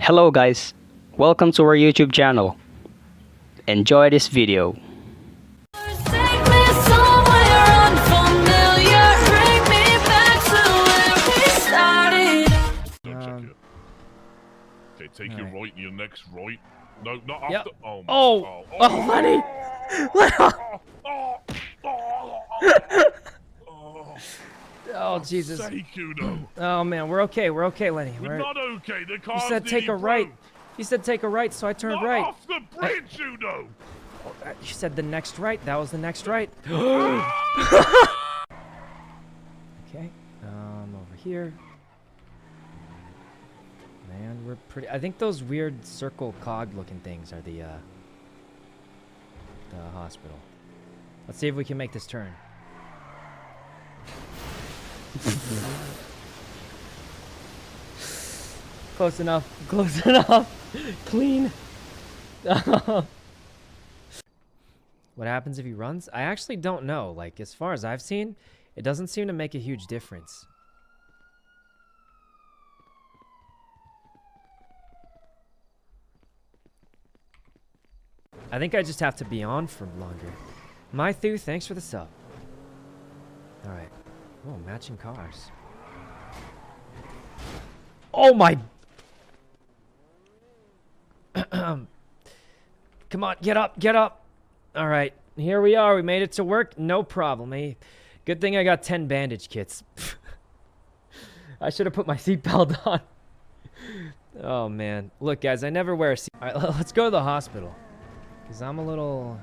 Hello guys, welcome to our YouTube channel. Enjoy this video. Take me somewhere unfamiliar, bring me back to where we started. Don't check it. Okay, take your right, your next right. No, not after. Yep. Oh, Lenny! Oh, Jesus. Sykkuno. Oh, man, we're okay, Lenny. We're not okay. The car's You said take a nearly right. broke. You said take a right, so I turned Not right. off the bridge, Yuno. You said the next right. That was the next right. Okay. Over here. Man, we're pretty. I think those weird circle cog-looking things are the hospital. Let's see if we can make this turn. Close enough. Close enough. Clean. What happens if he runs? I actually don't know. Like, as far as I've seen, it doesn't seem to make a huge difference. I think I just have to be on for longer. Mythu, thanks for the sub. Alright. Oh, matching cars. Oh my... Come on, get up, get up. Alright, here we are. We made it to work. No problem, eh? Good thing I got 10 bandage kits. I should have put my seatbelt on. Oh, man. Look, guys, I never wear a seat. Alright, let's go to the hospital. Because I'm a little...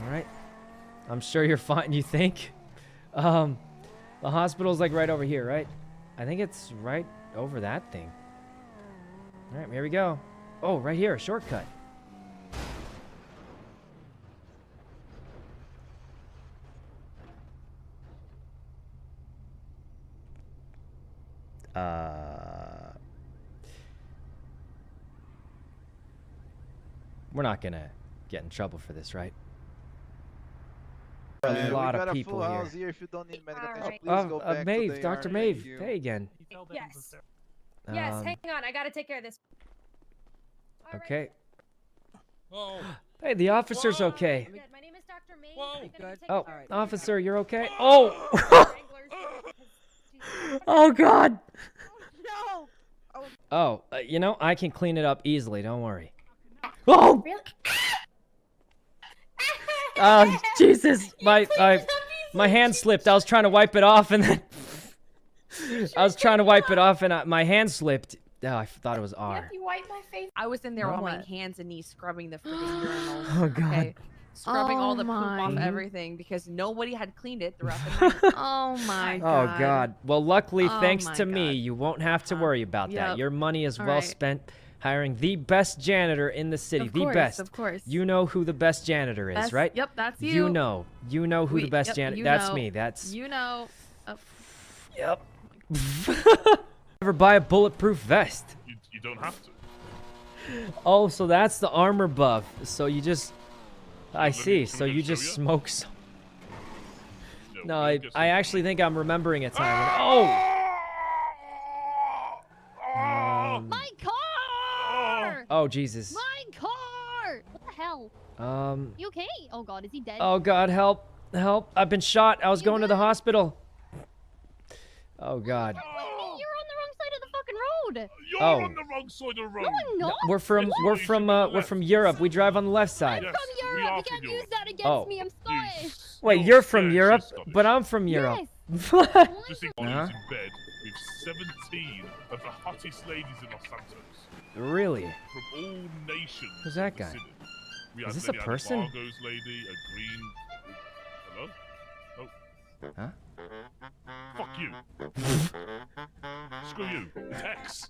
Alright. I'm sure you're fine, you think? The hospital's like right over here, right? I think it's right over that thing. Alright, here we go. Oh, right here, a shortcut. We're not gonna get in trouble for this, right? A lot of people here. If you don't need medical attention, please go back Maeve, to Dr. the Maeve, AR. hey again. Yes. Yes, hang on. I gotta take care of this. All right. Okay. Oh. Hey, the officer's okay. Good. My name is Dr. May. Whoa. I'm gonna be taking Oh, care of officer, you're okay? this. Oh! Wranglers. Oh, God! No! Oh, you know, I can clean it up easily, don't worry. Oh! Really? Oh, Jesus! My hand slipped. I was trying to wipe it off, and then... my hand slipped. Oh, I thought it was R. You wipe my face. I was in there on my What? hands and knees scrubbing the freaking urinals. Oh, God. Okay? Scrubbing all the poop my. off everything because nobody had cleaned it throughout the night. Oh my Oh, god. God. Well, luckily, Oh, thanks my to me, God. you won't have to worry about that. Yep. Your money is All well right. spent hiring the best janitor in the city. Of the course, best. of course. You know who the best janitor is, That's- right? Yep, that's you. You know. You know who the We- best yep, janitor... you That's know. me. That's... You know. Oh. Yep. Ever buy a bulletproof vest? You don't have to. Oh, so that's the armor buff. So you just... I me- see. can So we you show just you? smoke some... No, we'll get I some- actually think I'm remembering a time when... Oh! My car! Oh, Jesus. My car! What the hell? You okay? Oh god, is he dead? Oh, God, help. Help. I've been shot. I was You going to the good? hospital. Oh, God. What do you mean? You're on the wrong side of the fucking road! You're Oh. on the wrong side of the road. No, I'm not! We're from Europe. We drive on the left side. Yes, From we Europe! are You from can't use Europe. that against Oh. me, I'm Scottish! Wait, you're from Europe, but I'm from Europe. Yes! What? Just think, Huh? in bed with 17 of the hottest ladies in Los Santos Really? from all nations. Who's that of the guy? city. We Is had this a lady, person? An Argos lady, a green. Hello? Oh. Huh? Fuck you. Screw you. It's X.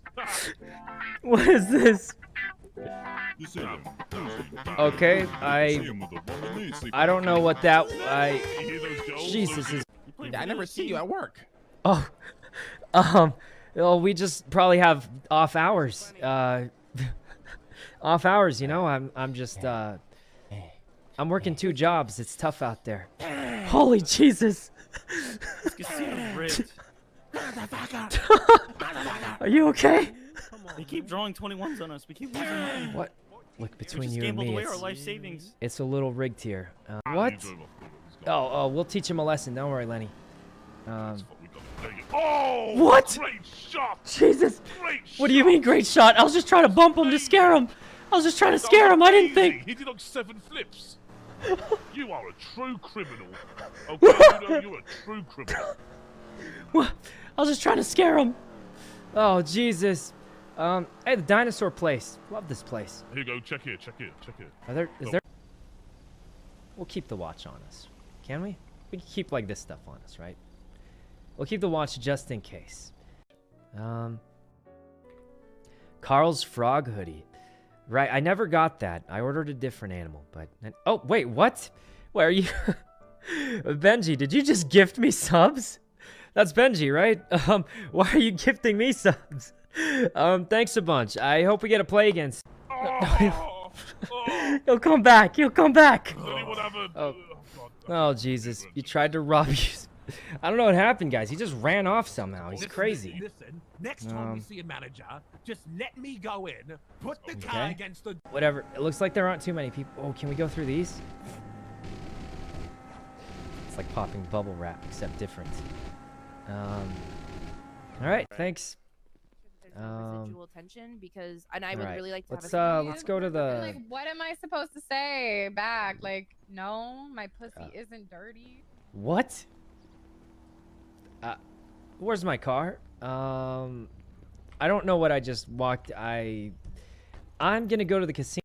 What is this? Sam, Okay, I don't know what that... You hear those girls? Jesus is... I never see you at work. Oh, well, we just probably have off hours. Off hours, you know. I'm just I'm working 2 jobs. It's tough out there. Holy Jesus! Are you okay? They keep drawing 21s on us. We keep losing money. What? Look, We between just you and gambled me, away our life savings. it's a little rigged here. What? Oh, we'll teach him a lesson. Don't worry, Lenny. Oh! What? Great shot! Jesus! Great What do you mean, great shot? I was just trying to bump him to scare him. I was just trying to scare him. I didn't think. He did like 7 flips. You are a true criminal. Okay, Yuno, you're a true criminal. What? I was just trying to scare him. Oh, Jesus. Hey, the dinosaur place. Love this place. Here you go. Check here. Check here. Check here. Is there? We'll keep the watch on us. Can we? We can keep like this stuff on us, right? We'll keep the watch just in case. Carl's frog hoodie. Right, I never got that. I ordered a different animal, but... Oh, wait, what? Where are you? Benjie, did you just gift me subs? That's Benjie, right? Why are you gifting me subs? Thanks a bunch. I hope we get to play against... He'll come back. He'll come back. Oh, Jesus. You tried to rob you. I don't know what happened, guys. He just ran off somehow. He's crazy. Listen, next time we see a manager, just let me go in, put the car Okay. against the... Whatever. It looks like there aren't too many people. Oh, can we go through these? It's like popping bubble wrap, except different. All right. Thanks. Residual tension because, and I would Alright, really like to let's have a let's go to the. Like, what am I supposed to say back? Like, no, my pussy isn't dirty. What? Where's my car? I don't know what I just walked. I'm gonna go to the casino.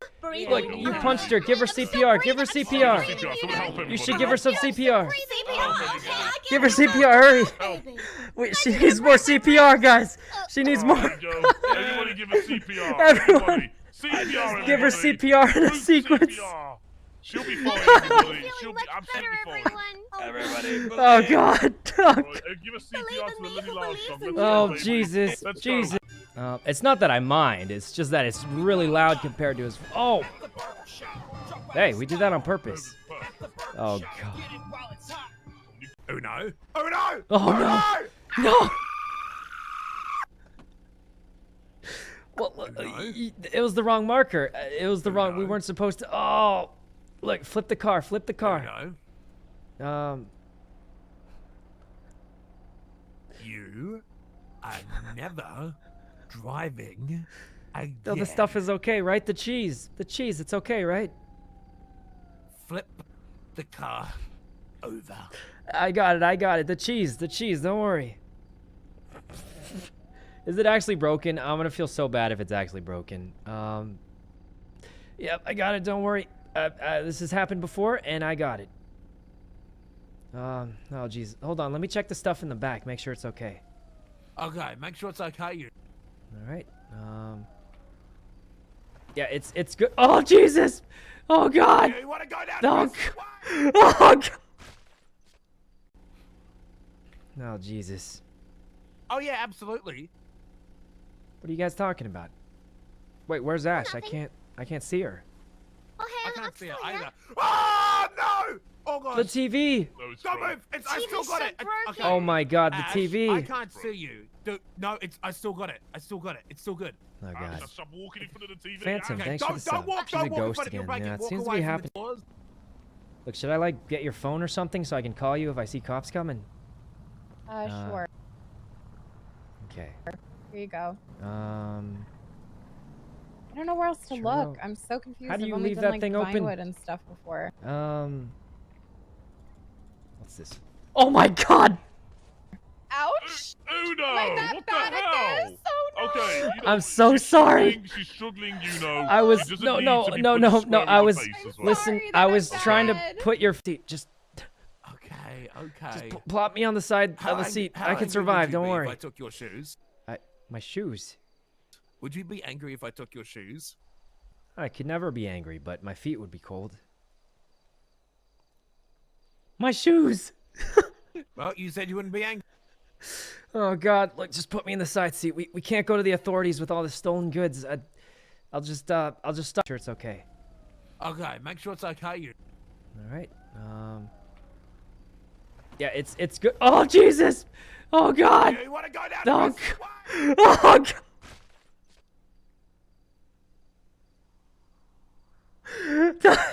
Look, you punched her. Give her CPR. Give her CPR. You should give her some CPR. Give her CPR. Hurry. Wait, she needs more CPR, guys. She needs more. Everybody give her CPR. Everyone. CPR. Give her CPR in a sequence. She'll be fine. Everybody. She'll be absolutely fine. Everybody. Oh God. Right, give us CPR to the Lily Lars song. Let's Oh go, baby. Jesus. Let's Jesus. It's not that I mind. It's just that it's really loud compared to his. Oh. Hey, we did that on purpose. Oh God. Oh no! Oh no! Oh no! No! Well, it was the wrong marker. It was the wrong. We weren't supposed to. Oh, look! Flip the car. Flip the car. You are never driving again. No, the stuff is okay, right? The cheese. The cheese. It's okay, right? Flip the car over. I got it. I got it. The cheese. The cheese. Don't worry. Is it actually broken? I'm gonna feel so bad if it's actually broken. Yep, I got it. Don't worry. This has happened before, and I got it. Oh, jeez. Hold on. Let me check the stuff in the back. Make sure it's okay. Okay, make sure it's okay. You. All right. Yeah, it's good. Oh, Jesus! Oh, God! You want to go down? No. this way? Oh, God! Oh, Jesus. Oh yeah, absolutely. What are you guys talking about? Wait, where's Ash? I can't see her. Oh, hey, I can't look, see it still here. either. Oh no! Oh god! The TV! No, it's Don't fine. move! I still TV's got so it. broken. Oh my God, the Ash, TV! I can't see you. No, I still got it. I still got it. It's still good. Oh God. Stop walking in front of the TV. Phantom, Okay, thanks don't, for the sub. don't walk, She's a don't walk in ghost front of your again. break. Yeah, it Walk seems to away be from the happening. doors. Look, should I like get your phone or something so I can call you if I see cops coming? Sure. Okay. Here you go. Um. I don't know where else to Sure. look. I'm so confused. How do I've you only leave done, that like, thing open? Vinewood and stuff before. What's this? Oh my God! Ouch! Uno! Like that What bad the at hell? this? Oh, no. Okay. You know, I'm so sorry. She's struggling, you know. I was She doesn't no need no to be no put no square no. in I the was face as well. listen. Sorry, I that was was trying to bad. put your feet. Just Okay. plop me on the side of the seat. I can survive. Don't worry. If I took your shoes, My shoes. would you be angry if I took your shoes? I could never be angry, but my feet would be cold. My shoes. Well, you said you wouldn't be angry. Oh God! Look, just put me in the side seat. We can't go to the authorities with all the stolen goods. I'll just stop. Sure, it's okay. Okay, make sure it's okay. You. All right. Yeah, it's good. Oh Jesus! Oh God! You want to go down Oh, this way? oh God!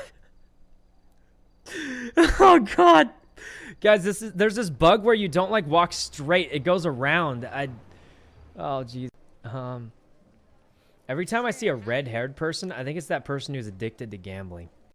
Oh God! Guys, there's this bug where you don't like walk straight; it goes around. Oh jeez. Every time I see a red-haired person, I think it's that person who's addicted to gambling.